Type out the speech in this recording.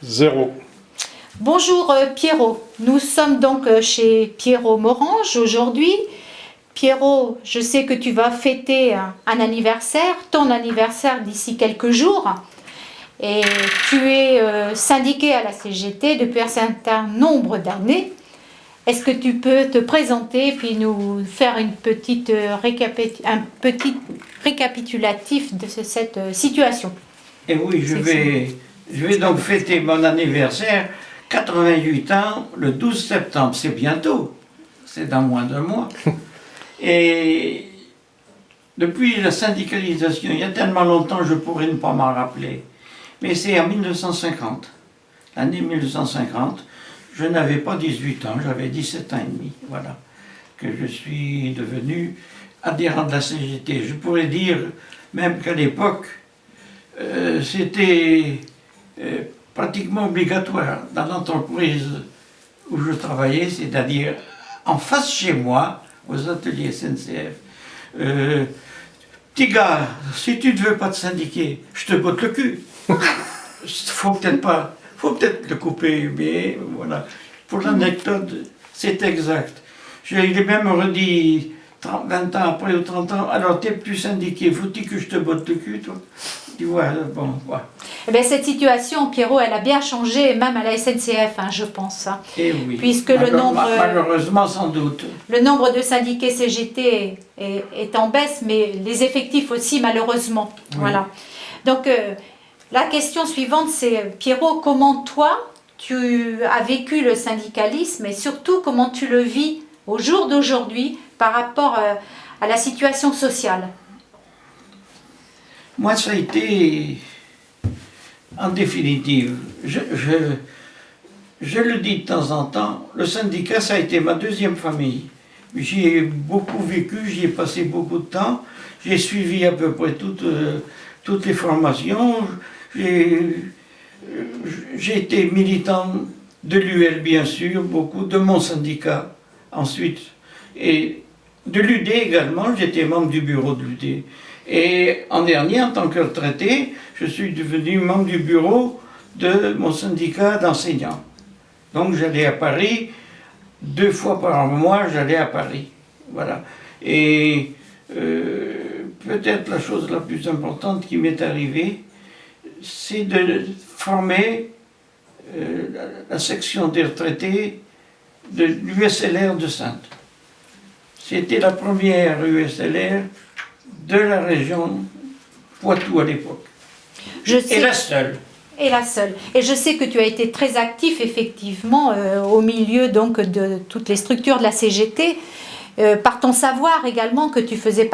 0. Bonjour Pierrot, nous sommes donc chez Pierrot Morange aujourd'hui. Pierrot, je sais que tu vas fêter un anniversaire, ton anniversaire d'ici quelques jours. Et tu es syndiqué à la CGT depuis un certain nombre d'années. Est-ce que tu peux te présenter puis nous faire un petit récapitulatif de cette situation? Et oui, je vais donc fêter mon anniversaire, 88 ans, le 12 septembre. C'est bientôt, c'est dans moins d'un mois. Et depuis la syndicalisation, il y a tellement longtemps, je pourrais ne pas m'en rappeler. Mais c'est en 1950, l'année 1950, je n'avais pas 18 ans, j'avais 17 ans et demi, voilà, que je suis devenu adhérent de la CGT. Je pourrais dire même qu'à l'époque, c'était pratiquement obligatoire dans l'entreprise où je travaillais, c'est-à-dire en face chez moi, aux ateliers SNCF. Petit gars, si tu ne veux pas te syndiquer, je te botte le cul. Faut peut-être le couper, mais voilà. Pour l'anecdote, c'est exact. Je l'ai même redit 20 ans après ou 30 ans, alors t'es plus syndiqué, faut-il que je te botte le cul, toi? Tu vois, bon, voilà. Eh bien, cette situation, Pierrot, elle a bien changé, même à la SNCF, je pense. Et oui. Puisque malheureusement, sans doute. Le nombre de syndiqués CGT est en baisse, mais les effectifs aussi, malheureusement. Oui. Voilà. Donc, la question suivante, c'est, Pierrot, comment toi, tu as vécu le syndicalisme et surtout, comment tu le vis au jour d'aujourd'hui par rapport à la situation sociale? Moi, ça a été, en définitive, je le dis de temps en temps, le syndicat, ça a été ma deuxième famille. J'y ai beaucoup vécu, j'y ai passé beaucoup de temps, j'ai suivi à peu près toutes les formations, j'ai été militant de l'UL, bien sûr, beaucoup, de mon syndicat ensuite, et de l'UD également, j'étais membre du bureau de l'UD. Et en dernier, en tant que retraité, je suis devenu membre du bureau de mon syndicat d'enseignants. Donc j'allais à Paris, 2 fois par mois, j'allais à Paris. Voilà. Et peut-être la chose la plus importante qui m'est arrivée, c'est de former la section des retraités de l'USLR de Saintes. C'était la première USLR de la région Poitou à l'époque. Et la seule. Et la seule. Et je sais que tu as été très actif, effectivement, au milieu donc, de toutes les structures de la CGT, par ton savoir également que tu faisais partie